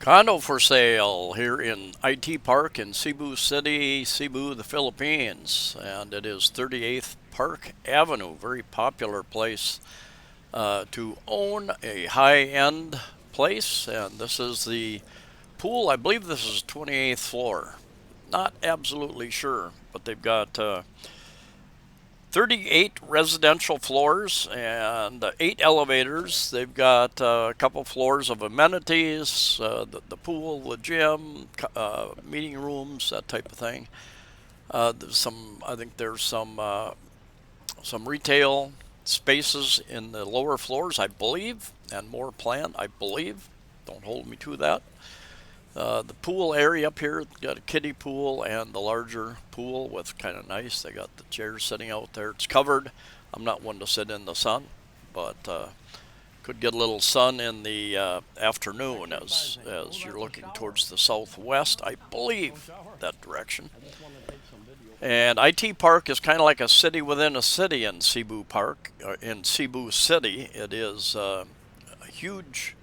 Condo for sale here in IT Park in Cebu City, Cebu, the Philippines. And it is 38th Park Avenue. Very popular place to own, a high end place. And this is the pool. I believe this is 28th floor. Not absolutely sure, but they've got 38 residential floors and 8 elevators. They've got a couple floors of amenities, the pool, the gym, meeting rooms, that type of thing. There's some, I think there's some retail spaces in the lower floors, I believe, and more planned, I believe. Don't hold me to that. The pool area up here, got a kiddie pool and the larger pool with kind of nice. They got the chairs sitting out there. It's covered. I'm not one to sit in the sun, but could get a little sun in the afternoon as you're looking towards the southwest, I believe, that direction. And IT Park is kind of like a city within a city in Cebu Park, in Cebu City. It is a huge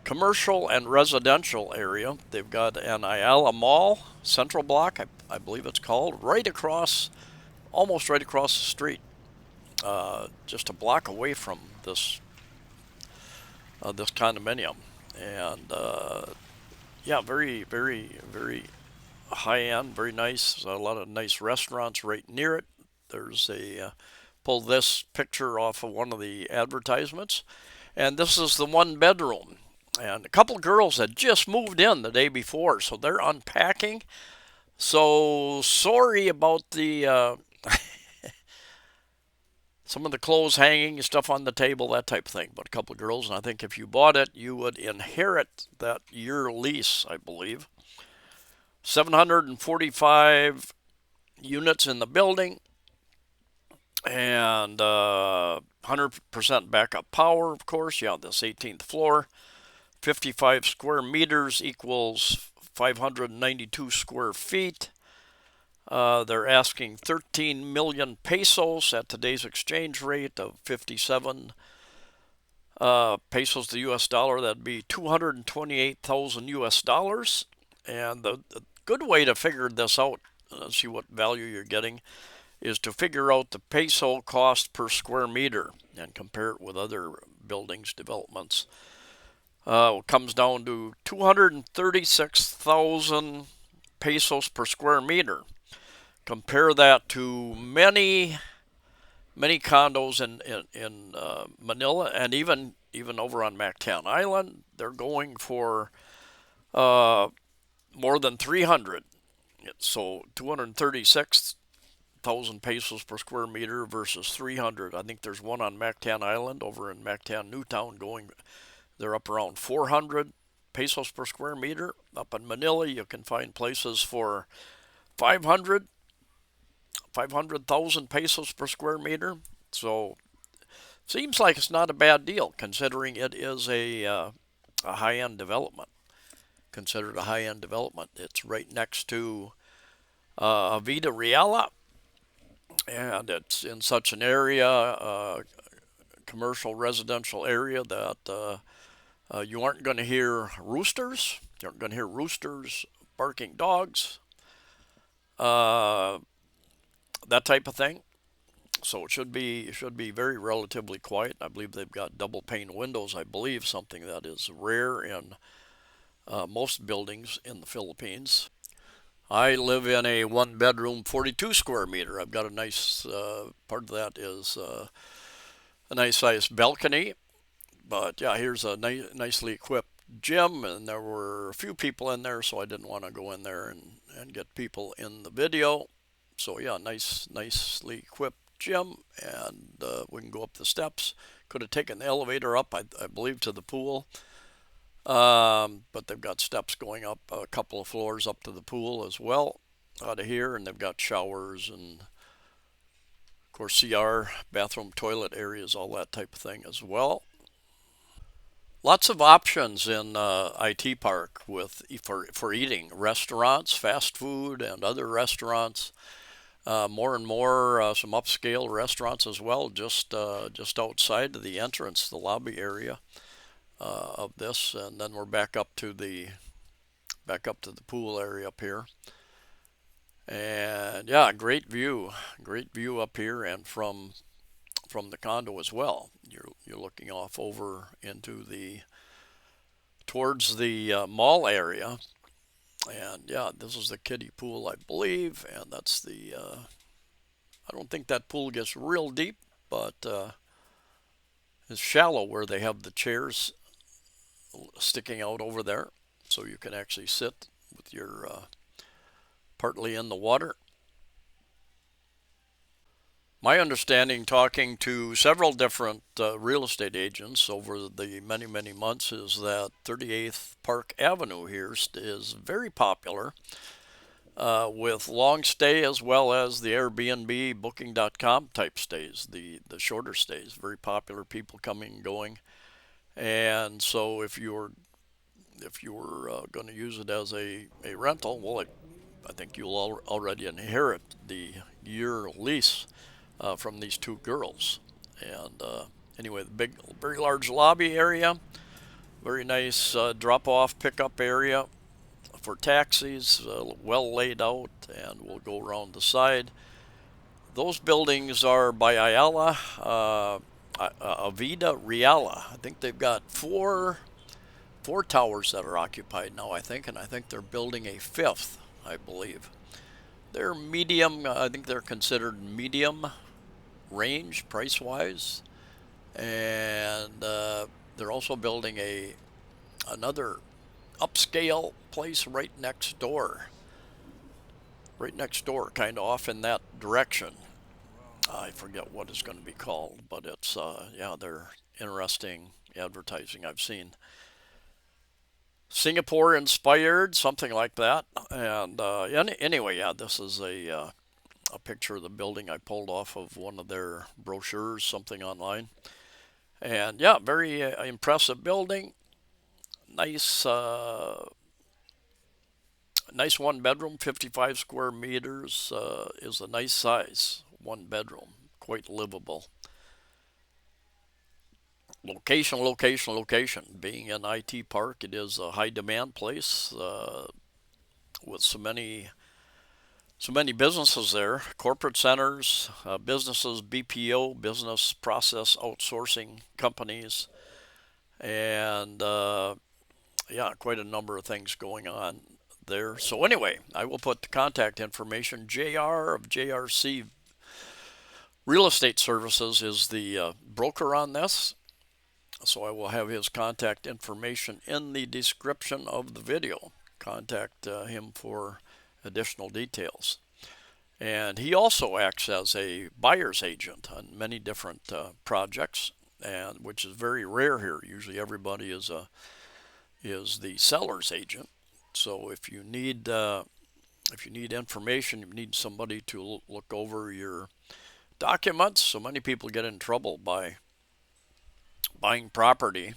commercial and residential area. They've got an Ayala Mall, Central Block, I believe it's called, right across, almost right across the street, just a block away from this condominium. And yeah, very, very, very high end, very nice. A lot of nice restaurants right near it. There's pull this picture off of one of the advertisements. And this is the one bedroom. And a couple of girls had just moved in the day before, so they're unpacking. So sorry about the some of the clothes hanging, stuff on the table, that type of thing. But a couple of girls, and I think if you bought it, you would inherit that year lease, I believe. 745 units in the building, and 100% backup power, of course. Yeah, this 18th floor. 55 square meters equals 592 square feet. They're asking 13 million pesos at today's exchange rate of 57 pesos to US dollar. That'd be 228,000 US dollars. And the good way to figure this out, see what value you're getting, is to figure out the peso cost per square meter and compare it with other buildings, developments. Comes down to 236,000 pesos per square meter. Compare that to many condos in Manila, and even over on Mactan Island. They're going for more than 300. So 236,000 pesos per square meter versus 300. I think there's one on Mactan Island over in Mactan Newtown going. They're up around 400 pesos per square meter. Up in Manila, you can find places for 500,000 pesos per square meter. So seems like it's not a bad deal considering it is a high-end development. Considered a high-end development. It's right next to Vida Reala, and it's in such an area, commercial residential area, that you aren't going to hear roosters. You aren't going to hear roosters, barking dogs, uh, that type of thing. So it should be very relatively quiet. I believe they've got double pane windows. I believe something that is rare in most buildings in the Philippines. I live in a one bedroom, 42 square meter. I've got a nice part of that is a nice sized balcony. But yeah, here's a nicely equipped gym, and there were a few people in there, so I didn't want to go in there and get people in the video. So yeah, nicely equipped gym, and we can go up the steps. Could have taken the elevator up, I believe, to the pool, but they've got steps going up a couple of floors up to the pool as well out of here, and they've got showers and of course CR, bathroom, toilet areas, all that type of thing as well. Lots of options in IT Park with for eating. Restaurants, fast food, and other restaurants. More and more some upscale restaurants as well, just outside of the entrance, the lobby area. of this, and then we're back up to the pool area up here. And yeah, great view up here, and from the condo as well. You're looking off over into the towards the mall area, and yeah, this is the kiddie pool, I believe, and that's the. I don't think that pool gets real deep, but it's shallow where they have the chairs sticking out over there, so you can actually sit with your partly in the water. My understanding, talking to several different real estate agents over the many, many months, is that 38th Park Avenue here is very popular with long stay as well as the Airbnb, Booking.com type stays, the shorter stays. Very popular, people coming and going. And so if you were going to use it as a rental, well, I think you'll already inherit the year lease from these two girls. And anyway, the very large lobby area, very nice drop-off pickup area for taxis, well laid out, and we'll go around the side. Those buildings are by Ayala, Avida Reala. I think they've got four towers that are occupied now, I think, and I think they're building a fifth, I believe. They're medium, I think they're considered medium range price-wise, and they're also building another upscale place right next door, kind of off in that direction. I forget what it's going to be called, but it's yeah, they're interesting advertising I've seen. Singapore inspired, something like that. And anyway, yeah, this is a picture of the building I pulled off of one of their brochures, something online. And yeah, very impressive building. Nice, nice one bedroom, 55 square meters is a nice size one bedroom, quite livable. Location, location, location. Being in IT Park, it is a high demand place with so many businesses there, corporate centers, businesses, BPO, business process outsourcing companies, and yeah, quite a number of things going on there. So anyway, I will put the contact information. JR of JRC Real Estate Services is the broker on this. So I will have his contact information in the description of the video. Contact him for additional details. And he also acts as a buyer's agent on many different projects, and which is very rare here. Usually everybody is the seller's agent. So if you need information, you need somebody to look over your documents. So many people get in trouble by buying property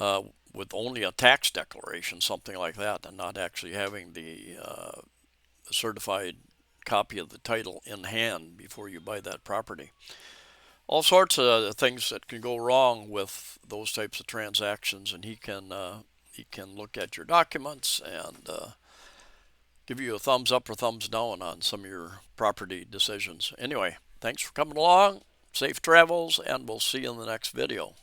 uh, with only a tax declaration, something like that, and not actually having the certified copy of the title in hand before you buy that property. All sorts of things that can go wrong with those types of transactions, and he can look at your documents and give you a thumbs up or thumbs down on some of your property decisions. Anyway, thanks for coming along. Safe travels, and we'll see you in the next video.